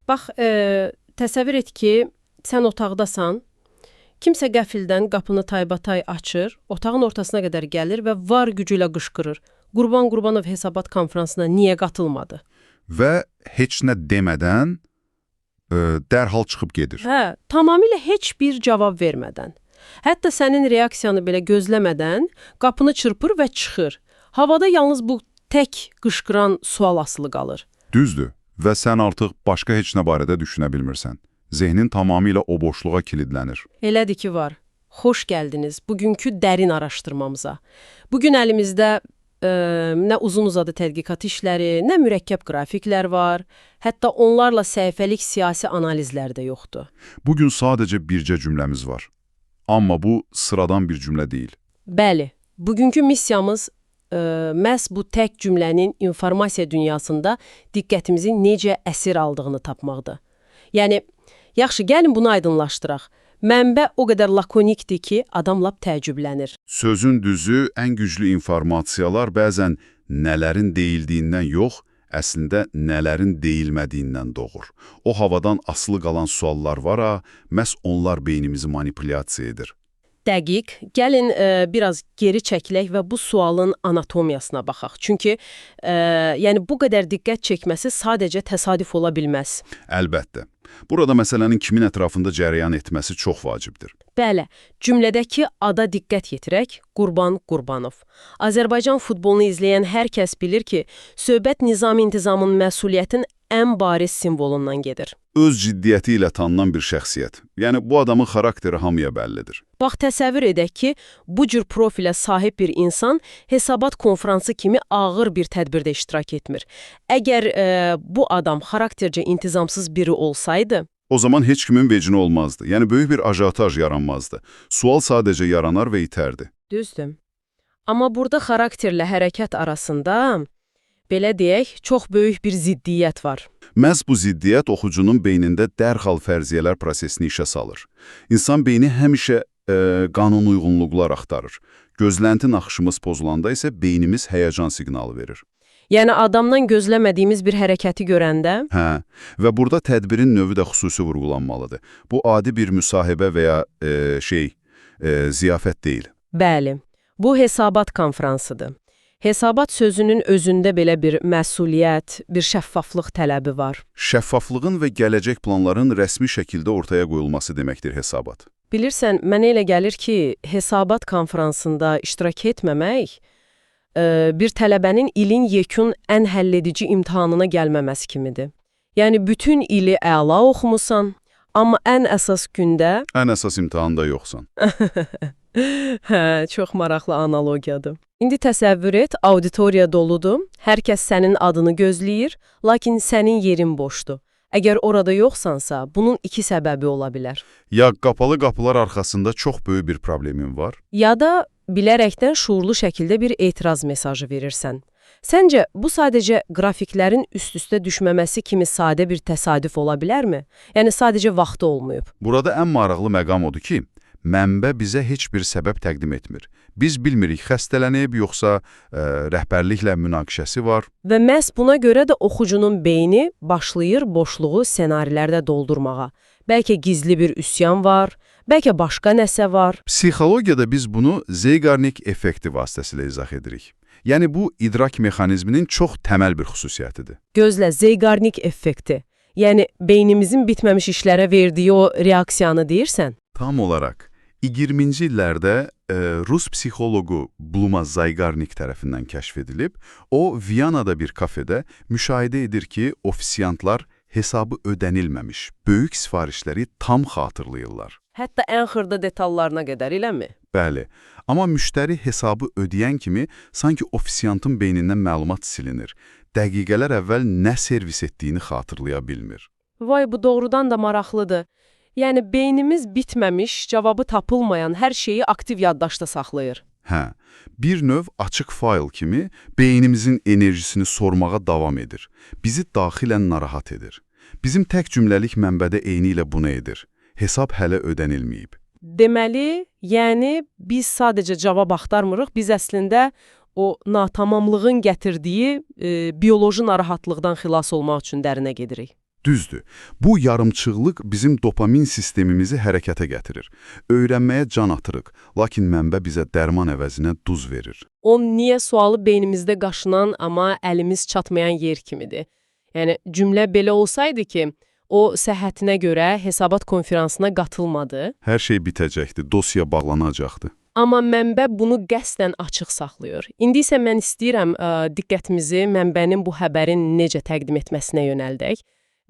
Bax, təsəvvür et ki, sən otaqdasan, kimsə qəfildən qapını taybatay açır, otağın ortasına qədər gəlir və var gücü ilə qışqırır. Qurban Qurbanov hesabat konfransına niyə qatılmadı? Və heç nə demədən dərhal çıxıb gedir. Hə, tamamilə heç bir cavab vermədən. Hətta sənin reaksiyanı belə gözləmədən qapını çırpır və çıxır. Havada yalnız bu tək qışqıran sual asılı qalır. Düzdür və sən artıq başqa heç nə barədə düşünə bilmirsən. Zehnin tamamilə o boşluğa kilidlənir. Elədir ki, var. Xoş gəldiniz bugünkü dərin araşdırmamıza. Bugün əlimizdə nə uzun-uzadı tədqiqat işləri, nə mürəkkəb qrafiklər var, hətta onlarla səhifəlik siyasi analizlər də yoxdur. Bugün sadəcə bircə cümləmiz var. Amma bu sıradan bir cümlə deyil. Bəli, bugünkü missiyamız məhz bu tək cümlənin informasiya dünyasında diqqətimizi necə əsir aldığını tapmaqdır. Yəni, yaxşı, gəlin bunu aydınlaşdıraq. Mənbə o qədər lakonikdir ki, adam lap təəccüblənir. Sözün düzü, ən güclü informasiyalar bəzən nələrin deyildiyindən yox, əslində nələrin deyilmədiyindən doğur. O havadan asılı qalan suallar var ha, məhz onlar beynimizi manipulyasiya edir. Dəqiq. Gəlin biraz geri çəkilək və bu sualın anatomiyasına baxaq. Çünki yəni bu qədər diqqət çəkməsi sadəcə təsadüf ola bilməz. Əlbəttə. Burada məsələnin kimin ətrafında cərəyan etməsi çox vacibdir. Bəli, cümlədəki ada diqqət yetirək, Qurban Qurbanov. Azərbaycan futbolunu izləyən hər kəs bilir ki, söhbət nizam-intizamın məsuliyyətin ən bariz simvolundan gedir. Öz ciddiyyəti ilə tanınan bir şəxsiyyət. Yəni, bu adamın xarakteri hamıya bəllidir. Bax, təsəvvür edək ki, bu cür profilə sahib bir insan hesabat konfransı kimi ağır bir tədbirdə iştirak etmir. Əgər bu adam xaraktercə intizamsız biri olsaydı, o zaman heç kimin vecinə olmazdı. Yəni, böyük bir ajotaj yaranmazdı. Sual sadəcə yaranar və itərdi. Düzdür. Amma burada xarakterlə hərəkət arasında, belə deyək, çox böyük bir ziddiyyət var. Məhz bu ziddiyyət oxucunun beynində dərhal fərziyyələr prosesini işə salır. İnsan beyni həmişə qanun uyğunluqlar axtarır. Gözlənti naxışımız pozulanda isə beynimiz həyəcan siqnalı verir. Yəni adamdan gözləmədiyimiz bir hərəkəti görəndə? Hə, və burada tədbirin növü də xüsusi vurğulanmalıdır. Bu adi bir müsahibə və ya ziyafət deyil. Bəli, bu hesabat konfransıdır. Hesabat sözünün özündə belə bir məsuliyyət, bir şəffaflıq tələbi var. Şəffaflığın və gələcək planların rəsmi şəkildə ortaya qoyulması deməkdir hesabat. Bilirsən, mənə elə gəlir ki, hesabat konfransında iştirak etməmək bir tələbənin ilin yekun ən həlledici imtahanına gəlməməsi kimidir. Yəni, bütün ili əla oxumusan, amma ən əsas gündə... Ən əsas imtahanda yoxsan. Hə, çox maraqlı analogiyadır. İndi təsəvvür et, auditoriya doludur, hər kəs sənin adını gözləyir, lakin sənin yerin boşdur. Əgər orada yoxsansa, bunun iki səbəbi ola bilər. Ya qapalı qapılar arxasında çox böyük bir problemin var, ya da bilərəkdən şuurlu şəkildə bir etiraz mesajı verirsən. Səncə, bu sadəcə qrafiklərin üst-üstə düşməməsi kimi sadə bir təsadüf ola bilərmi? Yəni, sadəcə vaxtı olmayıb. Burada ən maraqlı məqam odur ki, mənbə bizə heç bir səbəb təqdim etmir. Biz bilmirik, xəstələnib, yoxsa rəhbərliklə münaqişəsi var. Və məhz buna görə də oxucunun beyni başlayır boşluğu ssenarilərdə doldurmağa. Bəlkə gizli bir üsyan var, bəlkə başqa nəsə var. Psixologiyada biz bunu Zeigarnik effekti vasitəsilə izah edirik. Yəni, bu idrak mexanizminin çox təməl bir xüsusiyyətidir. Gözlə, Zeigarnik effekti. Yəni, beynimizin bitməmiş işlərə verdiyi o reaksiyanı deyirsən? Tam olaraq. 20-ci illərdə Rus psixologu Bluma Zeigarnik tərəfindən kəşf edilib, o, Viyanada bir kafedə müşahidə edir ki, ofisiantlar hesabı ödənilməmiş, böyük sifarişləri tam xatırlayırlar. Hətta ən xırda detallarına qədər, eləmi? Bəli, amma müştəri hesabı ödəyən kimi sanki ofisiantın beynindən məlumat silinir. Dəqiqələr əvvəl nə servis etdiyini xatırlaya bilmir. Vay, bu doğrudan da maraqlıdır. Yəni, beynimiz bitməmiş, cavabı tapılmayan hər şeyi aktiv yaddaşda saxlayır. Hə, bir növ açıq fayl kimi beynimizin enerjisini sormağa davam edir. Bizi daxilən narahat edir. Bizim tək cümləlik mənbədə eyni ilə bunu edir. Hesab hələ ödənilməyib. Deməli, yəni biz sadəcə cavab axtarmırıq, biz əslində o natamamlığın gətirdiyi bioloji narahatlıqdan xilas olmaq üçün dərinə gedirik. Düzdür. Bu yarımçıqlıq bizim dopamin sistemimizi hərəkətə gətirir. Öyrənməyə can atırıq, lakin mənbə bizə dərman əvəzinə duz verir. O niyə sualı beynimizdə qaşınan, amma əlimiz çatmayan yer kimidir. Yəni, cümlə belə olsaydı ki, o səhhətinə görə hesabat konferansına qatılmadı. Hər şey bitəcəkdi, dosya bağlanacaqdı. Amma mənbə bunu qəsdən açıq saxlayır. İndi isə mən istəyirəm diqqətimizi mənbənin bu xəbərin necə təqdim etməsinə yönəldək.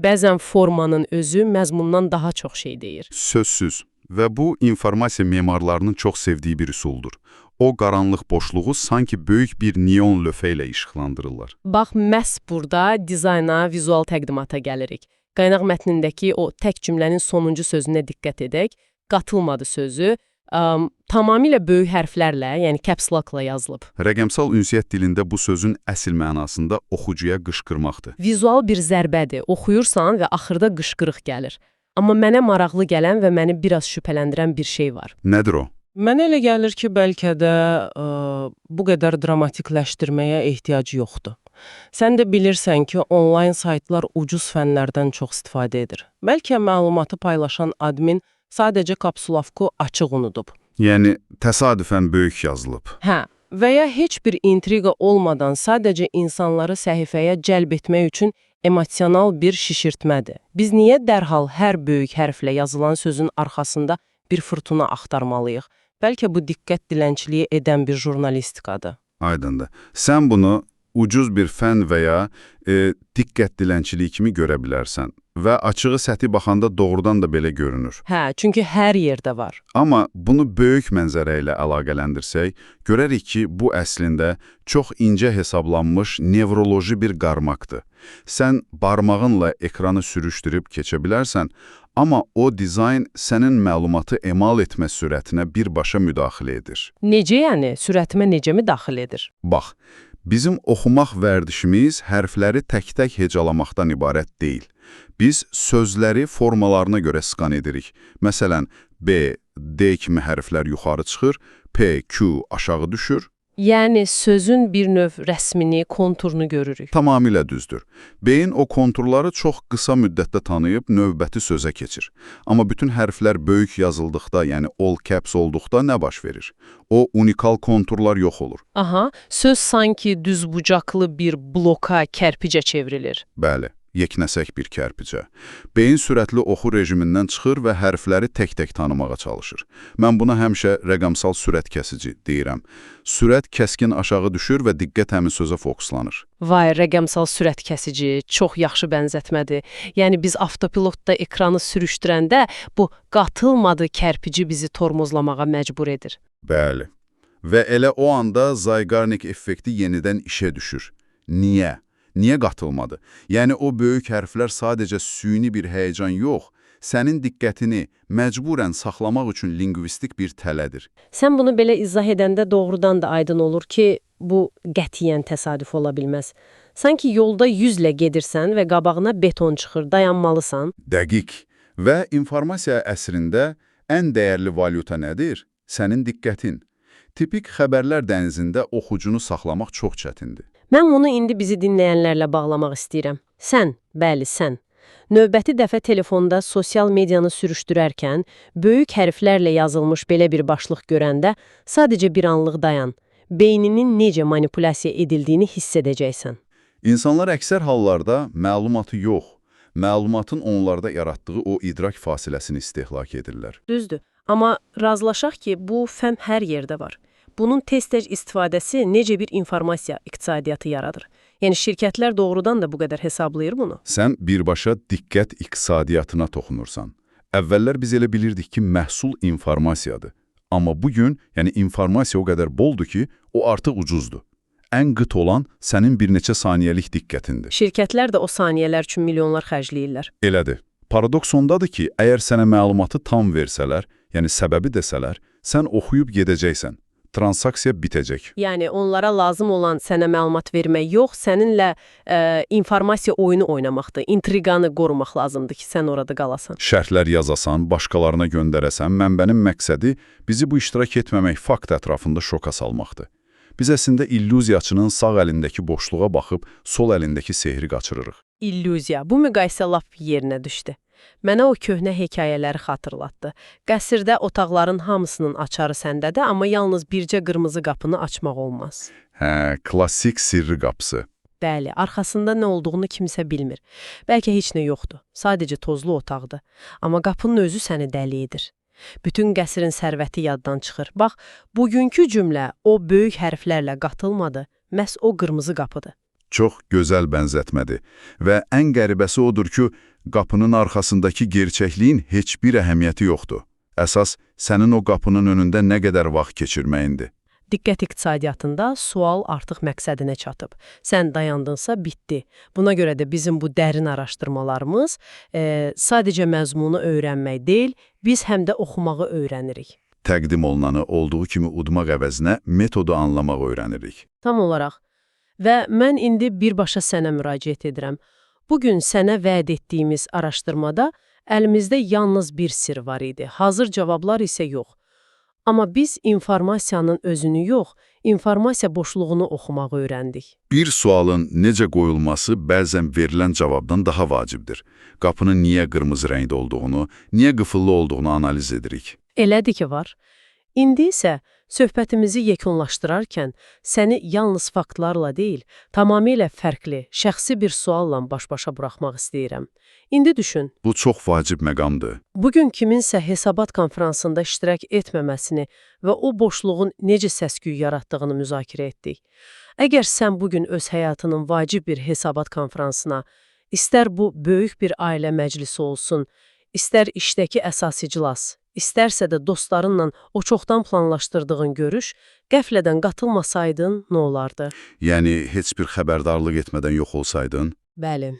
Bəzən formanın özü məzmundan daha çox şey deyir. Sözsüz və bu informasiya memarlarının çox sevdiyi bir üsuldur. O qaranlıq boşluğu sanki böyük bir neon lövhə ilə işıqlandırırlar. Bax, məhz burada dizayna, vizual təqdimata gəlirik. Qaynaq mətnindəki o tək cümlənin sonuncu sözünə diqqət edək. Qatılmadı sözü tamamilə böyük hərflərlə, yəni caps lock-la yazılıb. Rəqəmsal ünsiyyət dilində bu sözün əsl mənasında oxucuya qışqırmaqdır. Vizual bir zərbədir, oxuyursan və axırda qışqırıq gəlir. Amma mənə maraqlı gələn və məni biraz şübhələndirən bir şey var. Nədir o? Mənə elə gəlir ki, bəlkə də bu qədər dramatikləşdirməyə ehtiyac yoxdur. Sən də bilirsən ki, onlayn saytlar ucuz fənlərdən çox istifadə edir. Bəlkə məlumatı paylaşan admin sadəcə kapsulavku açıq unudub. Yəni, təsadüfən böyük yazılıb. Hə, və ya heç bir intriqa olmadan sadəcə insanları səhifəyə cəlb etmək üçün emosional bir şişirtmədir. Biz niyə dərhal hər böyük hərflə yazılan sözün arxasında bir fırtına axtarmalıyıq? Bəlkə bu diqqət dilənçiliyi edən bir jurnalistikadır. Aydındır. Sən bunu ucuz bir fən və ya diqqət dilənçiliyi kimi görə bilərsən və açığı səthi baxanda doğrudan da belə görünür. Hə, çünki hər yerdə var. Amma bunu böyük mənzərə ilə əlaqələndirsək, görərik ki, bu əslində çox incə hesablanmış nevroloji bir qarmaqdır. Sən barmağınla ekranı sürüşdürüb keçə bilərsən, amma o dizayn sənin məlumatı emal etmə sürətinə birbaşa müdaxilə edir. Necə yəni? Sürətimə necə müdaxilə edir? Bax, bizim oxumaq vərdişimiz hərfləri tək-tək hecalamaqdan ibarət deyil. Biz sözləri formalarına görə skan edirik. Məsələn, B, D kimi hərflər yuxarı çıxır, P, Q aşağı düşür. Yəni, sözün bir növ rəsmini, konturunu görürük. Tamamilə düzdür. Beyin o konturları çox qısa müddətdə tanıyıb növbəti sözə keçir. Amma bütün hərflər böyük yazıldıqda, yəni all caps olduqda nə baş verir? O unikal konturlar yox olur. Aha, söz sanki düzbucaqlı bir bloka, kərpicə çevrilir. Bəli. Yeknəsək bir kərpicə. Beyin sürətli oxu rejimindən çıxır və hərfləri tək-tək tanımağa çalışır. Mən buna həmişə rəqəmsal sürət kəsici deyirəm. Sürət kəskin aşağı düşür və diqqət həmin sözə fokuslanır. Vay, rəqəmsal sürət kəsici, çox yaxşı bənzətmədir. Yəni, biz avtopilotda ekranı sürüşdürəndə bu qatılmadı kərpici bizi tormozlamağa məcbur edir. Bəli. Və elə o anda Zygarnik effekti yenidən işə düşür. Niyə? Niyə qatılmadı? Yəni, o böyük hərflər sadəcə süni bir həyəcan yox, sənin diqqətini məcburən saxlamaq üçün lingvistik bir tələdir. Sən bunu belə izah edəndə doğrudan da aydın olur ki, bu qətiyyən təsadüf ola bilməz. Sanki yolda 100-lə gedirsən və qabağına beton çıxır, dayanmalısan. Dəqiq. Və informasiya əsrində ən dəyərli valyuta nədir? Sənin diqqətin. Tipik xəbərlər dənizində oxucunu saxlamaq çox çətindir. Mən bunu indi bizi dinləyənlərlə bağlamaq istəyirəm. Sən, bəli, sən. Növbəti dəfə telefonda sosial medianı sürüşdürərkən, böyük hərflərlə yazılmış belə bir başlıq görəndə sadəcə bir anlıq dayan. Beyninin necə manipulyasiya edildiyini hiss edəcəksən. İnsanlar əksər hallarda məlumatı yox, məlumatın onlarda yaratdığı o idrak fasiləsini istehlak edirlər. Düzdür, amma razılaşaq ki, bu fən hər yerdə var. Bunun tez-tez istifadəsi necə bir informasiya iqtisadiyyatı yaradır. Yəni, şirkətlər doğrudan da bu qədər hesablayır bunu. Sən birbaşa diqqət iqtisadiyyatına toxunursan. Əvvəllər biz elə bilirdik ki, məhsul informasiyadır. Amma bugün, yəni informasiya o qədər boldur ki, o artıq ucuzdur. Ən qıt olan sənin bir neçə saniyəlik diqqətindir. Şirkətlər də o saniyələr üçün milyonlar xərcləyirlər. Elədir. Paradoks ondadır ki, əgər sənə məlumatı tam versələr, yəni səbəbi desələr, sən oxuyub gedəcəksən. Transaksiya bitəcək. Yəni, onlara lazım olan sənə məlumat vermək yox, səninlə informasiya oyunu oynamaqdır. İntriqanı qorumaq lazımdır ki, sən orada qalasan. Şərhlər yazasan, başqalarına göndərəsən, mənbənin məqsədi bizi bu iştirak etməmək fakt ətrafında şoka salmaqdır. Biz əslində illüziyaçının sağ əlindəki boşluğa baxıb, sol əlindəki sehri qaçırırıq. İllüziya. Bu müqayisə lap yerinə düşdü. Mənə o köhnə hekayələri xatırlatdı. Qəsrdə otaqların hamısının açarı səndədir, amma yalnız bircə qırmızı qapını açmaq olmaz. Hə, klassik sirri qapısı. Bəli, arxasında nə olduğunu kimsə bilmir. Bəlkə heç nə yoxdur, sadəcə tozlu otaqdır. Amma qapının özü səni dəli edir. Bütün qəsrin sərvəti yaddan çıxır. Bax, bugünkü cümlə o böyük hərflərlə qatılmadı, məhz o qırmızı qapıdır. Çox gözəl bənzətmədir və ən qəribəsi odur ki, qapının arxasındakı gerçəkliyin heç bir əhəmiyyəti yoxdur. Əsas, sənin o qapının önündə nə qədər vaxt keçirməyindir. Diqqət iqtisadiyyatında sual artıq məqsədinə çatıb. Sən dayandınsa bitdi. Buna görə də bizim bu dərin araşdırmalarımız sadəcə məzmunu öyrənmək deyil, biz həm də oxumağı öyrənirik. Təqdim olunanı olduğu kimi udmaq əvəzinə metodu anlamaq öyrənirik. Tam olaraq. Və mən indi birbaşa sənə müraciət edirəm. Bugün sənə vəd etdiyimiz araşdırmada əlimizdə yalnız bir sir var idi. Hazır cavablar isə yox. Amma biz informasiyanın özünü yox, informasiya boşluğunu oxumağı öyrəndik. Bir sualın necə qoyulması bəzən verilən cavabdan daha vacibdir. Qapının niyə qırmızı rəngdə olduğunu, niyə qıfıllı olduğunu analiz edirik. Elədir ki, var. İndi isə söhbətimizi yekunlaşdırarkən səni yalnız faktlarla deyil, tamamilə fərqli, şəxsi bir sualla baş-başa buraxmaq istəyirəm. İndi düşün. Bu çox vacib məqamdır. Bugün kiminsə hesabat konfransında iştirak etməməsini və o boşluğun necə səs-küy yaratdığını müzakirə etdik. Əgər sən bugün öz həyatının vacib bir hesabat konfransına, istər bu böyük bir ailə məclisi olsun, istər işdəki əsas iclas, İstərsə də dostlarınla o çoxdan planlaşdırdığın görüş, qəflədən qatılmasaydın, nə olardı? Yəni, heç bir xəbərdarlıq etmədən yox olsaydın? Bəli.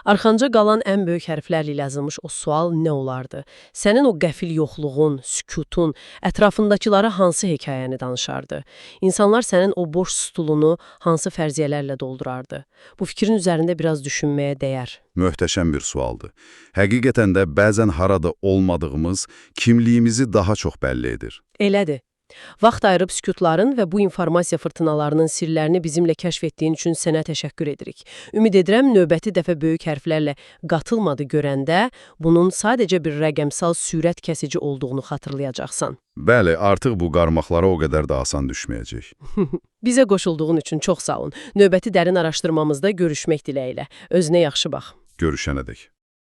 Arxanca qalan ən böyük hərflərlə yazılmış o sual nə olardı? Sənin o qəfil yoxluğun, sükutun, ətrafındakılara hansı hekayəni danışardı? İnsanlar sənin o boş stulunu hansı fərziyyələrlə doldurardı? Bu fikrin üzərində biraz düşünməyə dəyər. Möhtəşəm bir sualdır. Həqiqətən də bəzən harada olmadığımız kimliyimizi daha çox bəlli edir. Elədir. Vaxt ayırıb sükutların və bu informasiya fırtınalarının sirlərini bizimlə kəşf etdiyin üçün sənə təşəkkür edirik. Ümid edirəm, növbəti dəfə böyük hərflərlə qatılmadı görəndə bunun sadəcə bir rəqəmsal sürət kəsici olduğunu xatırlayacaqsan. Bəli, artıq bu qarmaqlara o qədər də asan düşməyəcək. Bizə qoşulduğun üçün çox sağ olun. Növbəti dərin araşdırmamızda görüşmək diləyilə. Özünə yaxşı bax. Görüşənədək.